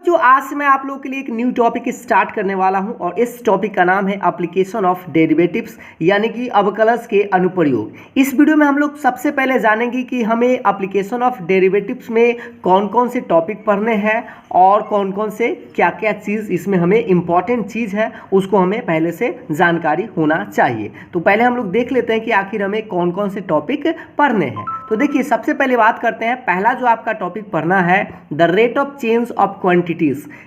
जो आज से मैं आप लोगों के लिए एक न्यू टॉपिक स्टार्ट करने वाला हूं और इस टॉपिक का नाम है एप्लीकेशन ऑफ डेरिवेटिव्स यानी कि अवकलज के अनुप्रयोग। इस वीडियो में हम लोग सबसे पहले जानेंगे कि हमें एप्लीकेशन ऑफ डेरिवेटिव्स में कौन कौन से टॉपिक पढ़ने हैं और कौन कौन से क्या क्या चीज़ इसमें हमें इंपॉर्टेंट चीज़ है उसको हमें पहले से जानकारी होना चाहिए। तो पहले हम लोग देख लेते हैं कि आखिर हमें कौन कौन से टॉपिक पढ़ने हैं। तो देखिए सबसे पहले बात करते हैं, पहला जो आपका टॉपिक पढ़ना है the rate of change of quantities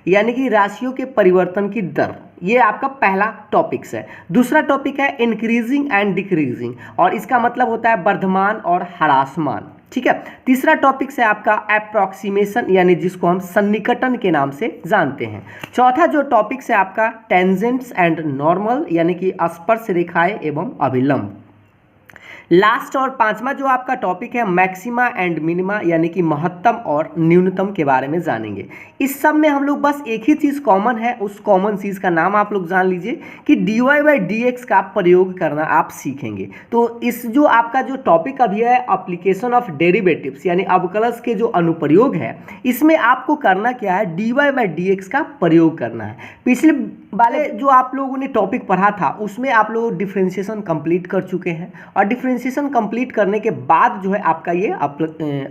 यानी कि राशियों के परिवर्तन की दर, ये आपका पहला टॉपिक्स है। दूसरा टॉपिक है इंक्रीजिंग एंड डिक्रीजिंग और इसका मतलब होता है वर्धमान और ह्रासमान, ठीक है। तीसरा टॉपिक है आपका अप्रॉक्सीमेशन यानी जिसको हम सन्निकटन के नाम से जानते हैं। चौथा जो टॉपिक है आपका टेंजेंट्स एंड नॉर्मल यानी कि स्पर्श रेखाएं एवं अभिलंब। लास्ट और पांचवा जो आपका टॉपिक है मैक्सिमा एंड मिनिमा यानी कि महत्तम और न्यूनतम के बारे में जानेंगे। इस सब में हम लोग बस एक ही चीज़ कॉमन है, उस कॉमन चीज़ का नाम आप लोग जान लीजिए कि dy बाई डी एक्स का प्रयोग करना आप सीखेंगे। तो इस जो आपका जो टॉपिक अभी है एप्लीकेशन ऑफ डेरिवेटिव्स यानी अवकलज के जो अनुप्रयोग है, इसमें आपको करना क्या है, dy बाई डी एक्स का प्रयोग करना है। पिछले वाले जो आप लोगों ने टॉपिक पढ़ा था उसमें आप लोग डिफ्रेंशिएशन कंप्लीट कर चुके हैं और डिफ्रेंशिएशन कंप्लीट करने के बाद जो है आपका ये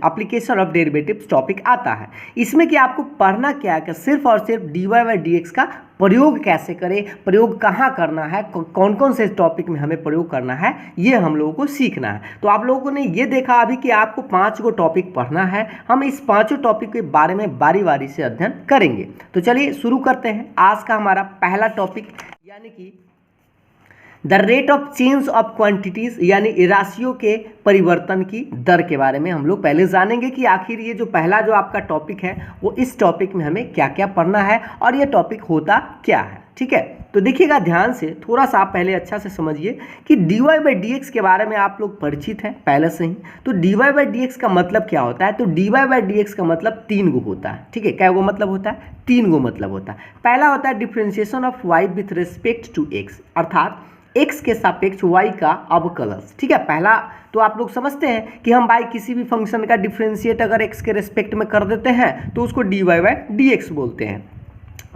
एप्लीकेशन ऑफ डेरिवेटिव्स टॉपिक आता है। इसमें कि आपको पढ़ना क्या है कि सिर्फ और सिर्फ dy बाई डी एक्स का प्रयोग कैसे करें, प्रयोग कहाँ करना है, कौन कौन से टॉपिक में हमें प्रयोग करना है, ये हम लोगों को सीखना है। तो आप लोगों ने ये देखा अभी कि आपको 5 गो टॉपिक पढ़ना है। हम इस 5 टॉपिक के बारे में बारी बारी से अध्ययन करेंगे। तो चलिए शुरू करते हैं। आज का हमारा पहला टॉपिक यानी कि the rate of change of quantities यानी राशियों के परिवर्तन की दर के बारे में हम लोग पहले जानेंगे कि आखिर ये जो पहला जो आपका टॉपिक है वो इस टॉपिक में हमें क्या क्या पढ़ना है और ये टॉपिक होता क्या है, ठीक है। तो देखिएगा ध्यान से, थोड़ा सा आप पहले अच्छा से समझिए कि dy बाई डी एक्स के बारे में आप लोग परिचित हैं पहले से ही। तो dy बाई डी एक्स का मतलब क्या होता है, तो dy बाई डी एक्स का मतलब 3 गो होता है, ठीक है। क्या गो मतलब होता है, 3 गो मतलब होता है। पहला होता है differentiation of y with respect to x अर्थात x के सापेक्ष y का अवकलज, ठीक है। पहला तो आप लोग समझते हैं कि हम बाई किसी भी फंक्शन का डिफ्रेंशिएट अगर x के रिस्पेक्ट में कर देते हैं तो उसको dy बाई डी एक्स बोलते हैं।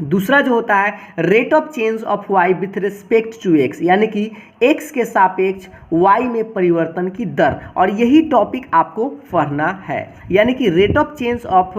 दूसरा जो होता है rate of change of y with respect to x यानी कि x के सापेक्ष y में परिवर्तन की दर, और यही टॉपिक आपको पढ़ना है यानी कि rate of change of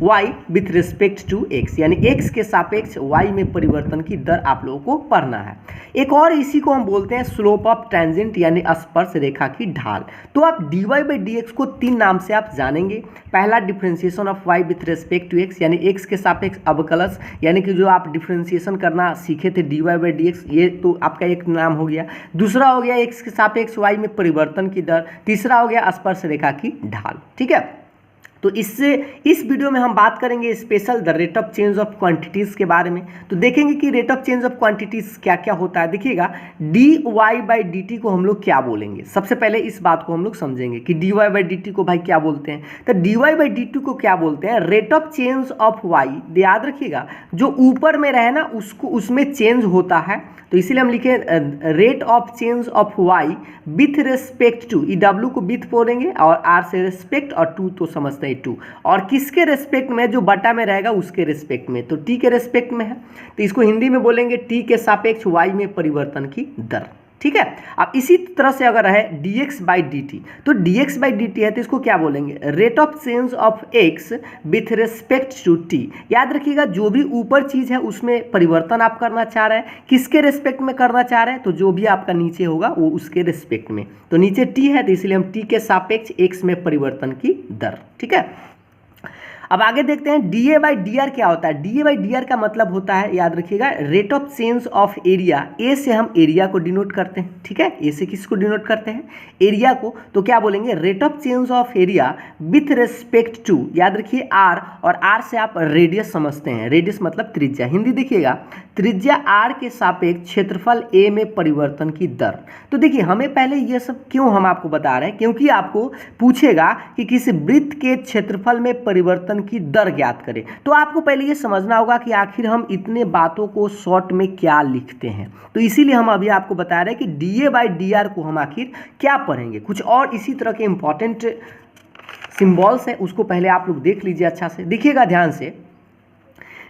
y with respect to x यानी x के सापेक्ष y में परिवर्तन की दर आप लोगों को पढ़ना है। एक और इसी को हम बोलते हैं स्लोप ऑफ टेंजेंट यानी स्पर्श रेखा की ढाल। तो आप dy बाई डी एक्स को 3 नाम से आप जानेंगे। पहला differentiation of y with respect to x यानी x के सापेक्ष अवकलज यानी कि जो आप डिफ्रेंशिएशन करना सीखे थे dy बाई डी एक्स, ये तो आपका एक नाम हो गया। दूसरा हो गया x के सापेक्ष y में परिवर्तन की दर। तीसरा हो गया स्पर्श रेखा की ढाल, ठीक है। तो इससे इस वीडियो में हम बात करेंगे special the rate of change of quantities के बारे में। तो देखेंगे कि rate of change of quantities क्या क्या होता है। देखिएगा dy बाई डी टी को हम लोग क्या बोलेंगे, सबसे पहले इस बात को हम लोग समझेंगे कि dy बाई डी टी को भाई क्या बोलते हैं। तो dy बाई डी टी को क्या बोलते हैं, rate of change of y। याद रखिएगा जो ऊपर में रहे ना उसको उसमें चेंज होता है, तो इसीलिए हम लिखे rate of change of y with respect to, w को विथ बोलेंगे और r से रिस्पेक्ट और टू तो समझते हैं टू, और किसके रिस्पेक्ट में, जो बटा में रहेगा उसके रिस्पेक्ट में, तो t के रिस्पेक्ट में है तो इसको हिंदी में बोलेंगे t के सापेक्ष y में परिवर्तन की दर, ठीक है। अब इसी तरह से अगर है dx बाई डी टी, तो dx बाई डी टी है तो इसको क्या बोलेंगे, rate of change of x with respect to t। याद रखिएगा जो भी ऊपर चीज़ है उसमें परिवर्तन आप करना चाह रहे हैं, किसके रिस्पेक्ट में करना चाह रहे हैं, तो जो भी आपका नीचे होगा वो उसके रिस्पेक्ट में। तो नीचे t है तो इसलिए हम t के सापेक्ष x में परिवर्तन की दर, ठीक है। अब आगे देखते हैं डी बाई डी आर क्या होता है। डी बाई डी आर का मतलब होता है, याद रखिएगा, rate of change of area. A से हम एरिया को डिनोट करते हैं, ठीक है। ए से किसको डिनोट करते हैं, एरिया को। तो क्या बोलेंगे, rate of change of area with respect to, याद रखिए आर, और आर से आप रेडियस समझते हैं, रेडियस मतलब त्रिज्या। हिंदी देखिएगा, त्रिज्या आर के सापेक्ष क्षेत्रफल ए में परिवर्तन की दर। तो देखिए हमें पहले ये सब क्यों हम आपको बता रहे हैं, क्योंकि आपको पूछेगा कि किसी वृत्त के क्षेत्रफल में परिवर्तन की दर ज्ञात करें। तो आपको पहले ये समझना होगा कि आखिर हम इतने बातों को शॉर्ट में क्या लिखते हैं। तो इसीलिए हम अभी आपको बता रहे हैं कि डी बाई डी आर को हम आखिर क्या पढ़ेंगे। कुछ और इसी तरह के इंपॉर्टेंट सिंबल्स है उसको पहले आप लोग देख लीजिए अच्छा से, देखिएगा ध्यान से।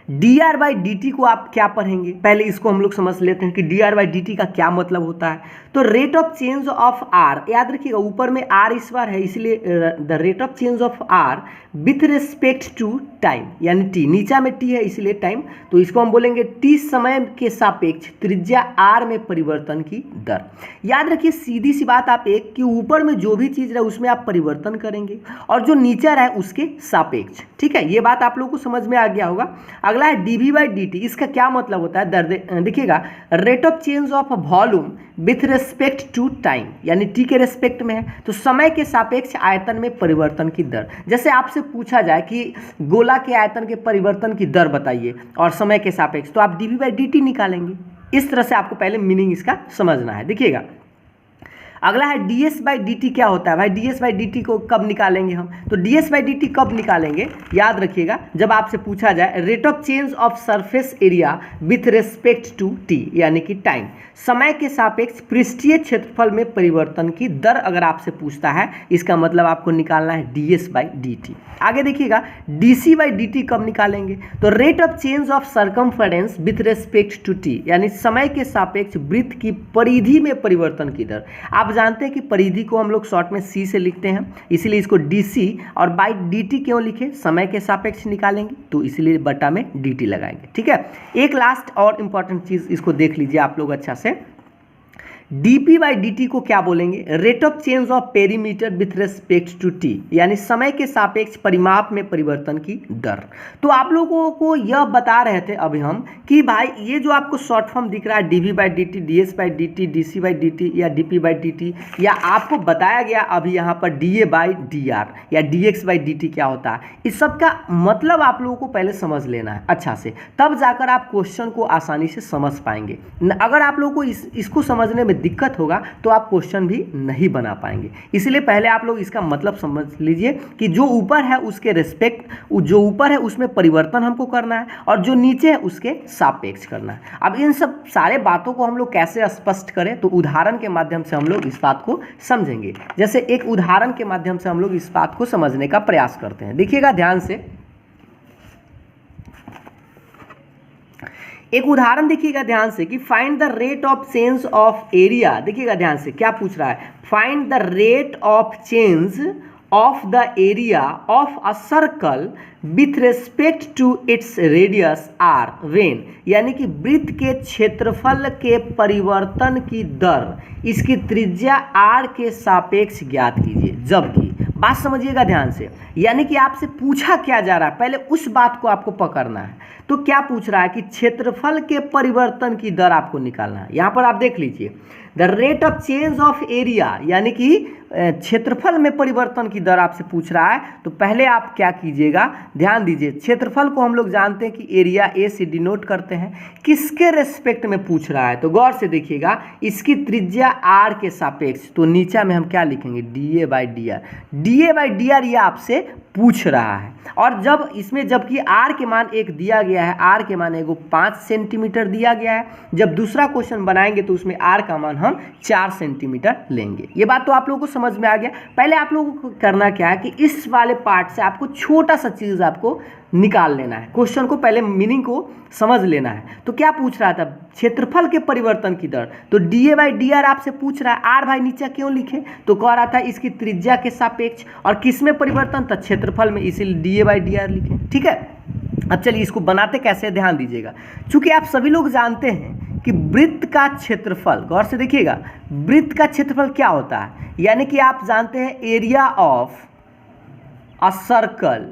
D R by D T को आप क्या पढ़ेंगे, पहले इसको हम लोग समझ लेते हैं कि D R by D T का क्या मतलब होता है। तो rate of change of R, याद रखिएगा ऊपर में आर इस बार है, इसलिए the rate of change of R with respect to time, यानी टी, नीचा में टी है इसलिए टाइम, तो इसको हम बोलेंगे टी समय के सापेक्ष त्रिज्या आर में परिवर्तन की दर। याद रखिए सीधी सी बात आप एक कि ऊपर में जो भी चीज़ रहे उसमें आप परिवर्तन करेंगे और जो नीचा रहे उसके सापेक्ष, ठीक है, ये बात आप लोगों को समझ में आ गया होगा। अगला है D V by D T, इसका क्या मतलब होता है, देखिएगा rate of change of volume with respect to time, यानी टी के रेस्पेक्ट में है तो समय के सापेक्ष आयतन में परिवर्तन की दर। जैसे आपसे पूछा जाए कि गोला के आयतन के परिवर्तन की दर बताइए और समय के सापेक्ष, तो आप D V by D T निकालेंगे। इस तरह से आपको पहले मीनिंग इसका समझना है। देखिएगा अगला है D S by D T, क्या होता है भाई, D S by D T को कब निकालेंगे हम, तो D S by D T कब निकालेंगे, याद रखिएगा जब आपसे पूछा जाए rate of change of surface area with respect to T, यानी कि टाइम, समय के सापेक्ष पृष्ठीय क्षेत्रफल में परिवर्तन की दर अगर आपसे पूछता है, इसका मतलब आपको निकालना है D S by D T. आगे देखिएगा D C by D T कब निकालेंगे, तो rate of change of circumference with respect to T, यानी समय के सापेक्ष वृत्त की परिधि में परिवर्तन की दर। आप जानते हैं कि परिधि को हम लोग शॉर्ट में सी से लिखते हैं, इसलिए इसको डी सी और बाई डी टी क्यों लिखे, समय के सापेक्ष निकालेंगे तो इसलिए बटा में डी टी लगाएंगे, ठीक है। एक लास्ट और इंपॉर्टेंट चीज इसको देख लीजिए आप लोग अच्छा से, dp बाई डी टी को क्या बोलेंगे, rate of change of perimeter with respect to T, यानी समय के सापेक्ष परिमाप में परिवर्तन की दर। तो आप लोगों को यह बता रहे थे अभी हम कि भाई ये जो आपको शॉर्ट फॉर्म दिख रहा है dv by D T, ds by D T, dc by D T या dp बाई डी टी, या आपको बताया गया अभी यहाँ पर da बाई डी आर या dx बाई डी टी क्या होता है, इस सब का मतलब आप लोगों को पहले समझ लेना है अच्छा से, तब जाकर आप क्वेश्चन को आसानी से समझ पाएंगे। अगर आप लोगों को इसको समझने में दिक्कत होगा तो आप क्वेश्चन भी नहीं बना पाएंगे। इसलिए पहले आप लोग इसका मतलब समझ लीजिए कि जो ऊपर है उसके रिस्पेक्ट, जो ऊपर है उसमें परिवर्तन हमको करना है और जो नीचे है उसके सापेक्ष करना है। अब इन सब सारे बातों को हम लोग कैसे स्पष्ट करें, तो उदाहरण के माध्यम से हम लोग इस बात को समझेंगे। जैसे एक उदाहरण के माध्यम से हम लोग इस बात को समझने का प्रयास करते हैं। देखिएगा ध्यान से, एक उदाहरण देखिएगा ध्यान से कि find the rate of change of area. देखिएगा ध्यान से क्या पूछ रहा है, find the rate of change of the area of a circle with respect to its radius R when, यानी कि वृत्त के क्षेत्रफल के परिवर्तन की दर इसकी त्रिज्या आर के सापेक्ष ज्ञात कीजिए। जबकि बात समझिएगा ध्यान से, यानी कि आपसे पूछा क्या जा रहा है, पहले उस बात को आपको पकड़ना है। तो क्या पूछ रहा है कि क्षेत्रफल के परिवर्तन की दर आपको निकालना है। यहाँ पर आप देख लीजिए the rate of change of area, यानी कि क्षेत्रफल में परिवर्तन की दर आपसे पूछ रहा है। तो पहले आप क्या कीजिएगा, ध्यान दीजिए, क्षेत्रफल को हम लोग जानते हैं कि एरिया ए से डिनोट करते हैं, किसके रेस्पेक्ट में पूछ रहा है, तो गौर से देखिएगा इसकी त्रिज्या आर के सापेक्ष। तो नीचा में हम क्या लिखेंगे, D A by D R. D A by D R ये आपसे पूछ रहा है, और जब इसमें जबकि आर के मान एक दिया गया है, आर के मान एगो 5 सेंटीमीटर दिया गया है, जब दूसरा क्वेश्चन बनाएंगे तो उसमें आर का मान हम 4 सेंटीमीटर लेंगे। ये बात तो आप लोगों को समझ में आ गया। पहले आप लोगों को करना क्या है कि इस वाले पार्ट से आपको छोटा सा चीज़ आपको निकाल लेना है, क्वेश्चन को पहले मीनिंग को समझ लेना है। तो क्या पूछ रहा था, क्षेत्रफल के परिवर्तन की दर, तो D A by D R आपसे पूछ रहा है। आर भाई नीचे क्यों लिखे, तो कह रहा था इसकी त्रिज्या के सापेक्ष, और किस में परिवर्तन था, क्षेत्रफल में, इसीलिए D A by D R लिखे। ठीक है, अब चलिए इसको बनाते कैसे, ध्यान दीजिएगा। चूंकि आप सभी लोग जानते हैं कि वृत्त का क्षेत्रफल, गौर से देखिएगा, वृत्त का क्षेत्रफल क्या होता है, यानी कि आप जानते हैं एरिया ऑफ अ सर्कल।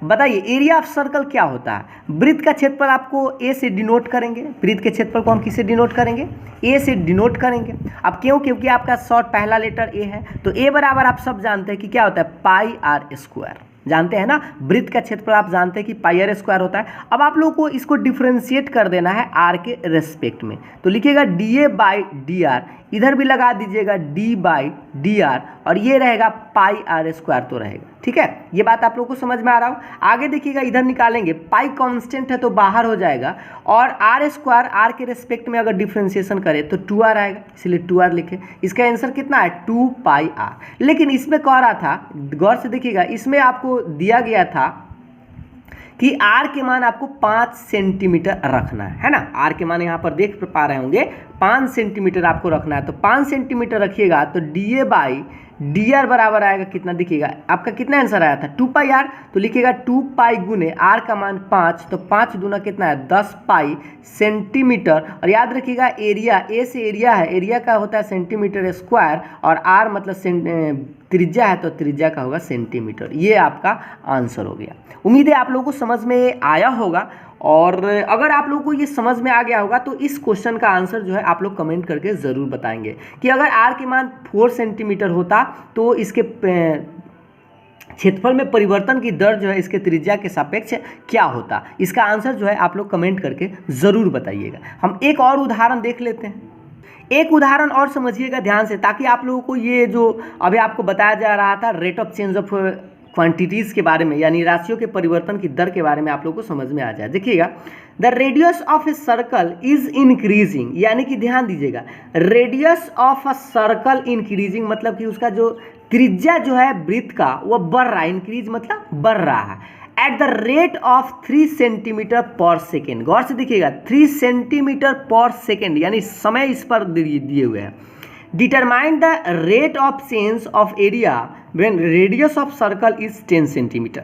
बताइए एरिया ऑफ सर्कल क्या होता है, वृत्त का क्षेत्रफल आपको ए से डिनोट करेंगे, वृत्त के क्षेत्रफल को हम किससे डिनोट करेंगे, ए से डिनोट करेंगे। अब क्यों, क्योंकि आपका शॉर्ट पहला लेटर ए है, तो ए बराबर आप सब जानते हैं कि क्या होता है, पाई आर स्क्वायर, जानते हैं ना, वृत्त का क्षेत्रफल आप जानते हैं कि पाई आर स्क्वायर होता है। अब आप लोगों को इसको डिफ्रेंशिएट कर देना है आर के रेस्पेक्ट में, तो लिखिएगा D A by D R, इधर भी लगा दीजिएगा डी बाई डी आर, और ये रहेगा पाई आर स्क्वायर तो रहेगा। ठीक है, ये बात आप लोगों को समझ में आ रहा हो। आगे देखिएगा, इधर निकालेंगे, पाई कांस्टेंट है तो बाहर हो जाएगा, और आर स्क्वायर आर के रेस्पेक्ट में अगर डिफ्रेंशिएशन करें तो 2r आएगा, इसलिए 2r लिखे। इसका आंसर कितना है, 2 पाई आर। लेकिन इसमें कह रहा था, गौर से देखिएगा, इसमें आपको दिया गया था कि आर के मान आपको 5 सेंटीमीटर रखना है ना। आर के मान यहाँ पर देख पा रहे होंगे 5 सेंटीमीटर आपको रखना है। तो 5 सेंटीमीटर रखिएगा तो D A by D R बराबर आएगा कितना, दिखिएगा आपका कितना आंसर आया था 2 पाई आर। तो लिखिएगा 2 पाई गुने आर का मान 5, तो 5 दूना कितना है 10 पाई सेंटीमीटर। और याद रखिएगा एरिया, ए से एरिया है, एरिया का होता है सेंटीमीटर स्क्वायर, और आर मतलब त्रिज्या है तो त्रिज्या का होगा सेंटीमीटर। ये आपका आंसर हो गया। उम्मीद है आप लोगों को समझ में आया होगा, और अगर आप लोगों को ये समझ में आ गया होगा तो इस क्वेश्चन का आंसर जो है आप लोग कमेंट करके ज़रूर बताएंगे कि अगर आर के मान 4 सेंटीमीटर होता तो इसके क्षेत्रफल में परिवर्तन की दर जो है इसके त्रिज्या के सापेक्ष क्या होता। इसका आंसर जो है आप लोग कमेंट करके ज़रूर बताइएगा। हम एक और उदाहरण देख लेते हैं। एक उदाहरण और समझिएगा ध्यान से, ताकि आप लोगों को ये जो अभी आपको बताया जा रहा था rate of change of quantities के बारे में, यानी राशियों के परिवर्तन की दर के बारे में आप लोगों को समझ में आ जाए। देखिएगा, the radius of a circle is increasing, यानी कि ध्यान दीजिएगा, radius of a circle increasing मतलब कि उसका जो त्रिज्या जो है वृत्त का वो बढ़ रहा है। इंक्रीज मतलब बढ़ रहा है at the rate of 3 centimetre पर सेकेंड। गौर से देखिएगा 3 सेंटीमीटर पर सेकेंड, यानी समय इस पर दिए हुए हैं। Determine the rate of change of area when radius of circle is 10 centimetre.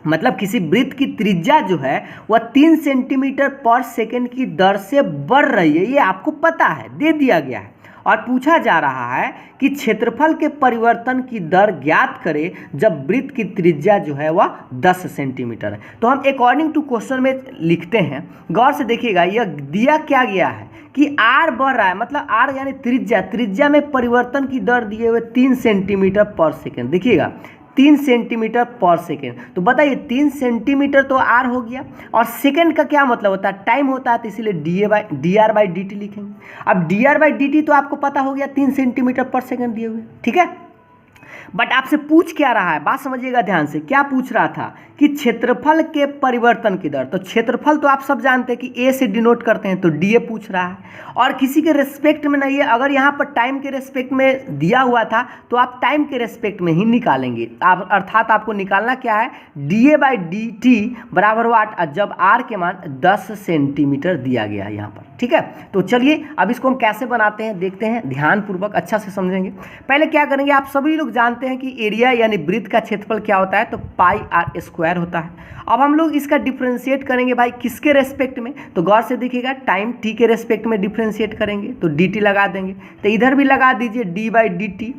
मतलब किसी वृत्त की त्रिज्या जो है वह 3 सेंटीमीटर पर सेकेंड की दर से बढ़ रही है, ये आपको पता है, दे दिया गया है। और पूछा जा रहा है कि क्षेत्रफल के परिवर्तन की दर ज्ञात करें जब वृत्त की त्रिज्या जो है वह 10 सेंटीमीटर है। तो हम अकॉर्डिंग टू क्वेश्चन में लिखते हैं। गौर से देखिएगा, यह दिया क्या गया है कि आर बढ़ रहा है, मतलब आर यानी त्रिज्या, त्रिज्या में परिवर्तन की दर दिए हुए 3 सेंटीमीटर पर सेकेंड। देखिएगा 3 सेंटीमीटर पर सेकेंड, तो बताइए 3 सेंटीमीटर तो आर हो गया, और सेकेंड का क्या मतलब होता है, टाइम होता है, तो इसीलिए D R by D T लिखेंगे। अब D R by D T तो आपको पता हो गया 3 सेंटीमीटर पर सेकेंड दिए हुए, ठीक है। बट आपसे पूछ क्या रहा है, बात समझिएगा ध्यान से, क्या पूछ रहा था कि क्षेत्रफल के परिवर्तन की दर। तो क्षेत्रफल तो आप सब जानते हैं कि ए से डिनोट करते हैं, तो डी ए पूछ रहा है, और किसी के रेस्पेक्ट में नहीं है। अगर यहाँ पर टाइम के रेस्पेक्ट में दिया हुआ था तो आप टाइम के रेस्पेक्ट में ही निकालेंगे। आप अर्थात आपको निकालना क्या है, D A by D T बराबर वाट, जब आर के मान 10 सेंटीमीटर दिया गया है यहाँ पर, ठीक है। तो चलिए अब इसको हम कैसे बनाते हैं देखते हैं, ध्यानपूर्वक अच्छा से समझेंगे। पहले क्या करेंगे, आप सभी लोग जानते हैं कि एरिया यानी वृत्त का क्षेत्रफल क्या होता है, तो पाई आर स्क्वायर होता है। अब हम लोग इसका डिफरेंशिएट करेंगे भाई किसके रेस्पेक्ट में, तो गौर से देखिएगा टाइम टी के रेस्पेक्ट में डिफरेंशिएट करेंगे, तो डी टी लगा देंगे, तो इधर भी लगा दीजिए D by D T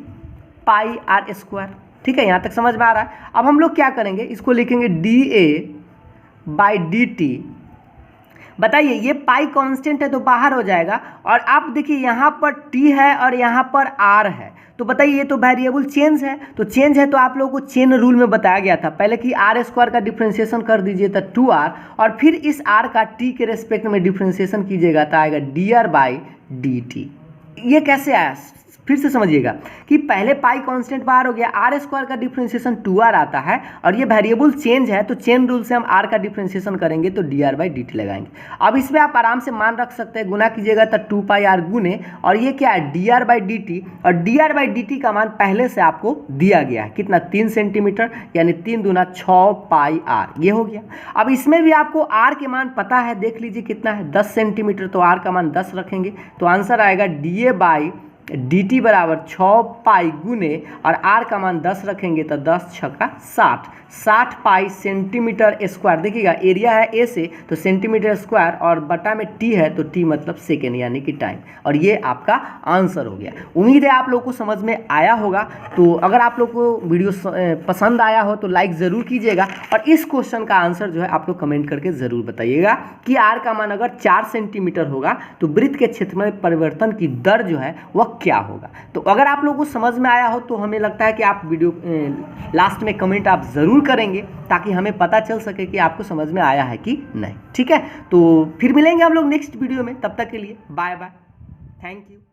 pi R square, ठीक है। यहाँ तक समझ में आ रहा है। अब हम लोग क्या करेंगे, इसको लिखेंगे D A by D T. बताइए ये पाई कांस्टेंट है तो बाहर हो जाएगा, और आप देखिए यहाँ पर टी है और यहाँ पर आर है, तो बताइए ये तो वेरिएबल चेंज है, तो चेंज है तो आप लोगों को चेन रूल में बताया गया था पहले कि आर स्क्वायर का डिफ्रेंशिएशन कर दीजिए तो 2r, और फिर इस r का t के रेस्पेक्ट में डिफ्रेंशिएशन कीजिएगा तो आएगा dr बाई डी टी। ये कैसे आया, फिर से समझिएगा कि पहले पाई कांस्टेंट बाहर हो गया, आर स्क्वायर का डिफरेंशिएशन 2r आता है, और ये वेरिएबल चेंज है तो चेन रूल से हम r का डिफरेंशिएशन करेंगे तो dr बाई डी टी लगाएंगे। अब इसमें आप आराम से मान रख सकते हैं, गुना कीजिएगा तो 2 पाई आर गुने, और ये क्या है dr बाई डी टी, और dr बाई डी टी का मान पहले से आपको दिया गया है कितना 3 सेंटीमीटर, यानी 3 दूना 6 पाई आर, ये हो गया। अब इसमें भी आपको r के मान पता है, देख लीजिए कितना है 10 सेंटीमीटर, तो r का मान 10 रखेंगे तो आंसर आएगा डी बाई डी टी बराबर 6 पाई गुने, और आर का मान 10 रखेंगे तो 10 छक्का 60 पाई सेंटीमीटर स्क्वायर। देखिएगा एरिया है ए से तो सेंटीमीटर स्क्वायर, और बटा में टी है तो टी मतलब सेकेंड यानी कि टाइम, और ये आपका आंसर हो गया। उम्मीद है आप लोग को समझ में आया होगा। तो अगर आप लोग को वीडियो पसंद आया हो तो लाइक ज़रूर कीजिएगा, और इस क्वेश्चन का आंसर जो है आप लोग कमेंट करके ज़रूर बताइएगा कि आर का मान अगर 4 सेंटीमीटर होगा तो वृत्त के क्षेत्र में परिवर्तन की दर जो है वह क्या होगा। तो अगर आप लोगों को समझ में आया हो तो हमें लगता है कि आप वीडियो लास्ट में कमेंट आप ज़रूर करेंगे, ताकि हमें पता चल सके कि आपको समझ में आया है कि नहीं, ठीक है। तो फिर मिलेंगे हम लोग नेक्स्ट वीडियो में, तब तक के लिए बाय बाय, थैंक यू।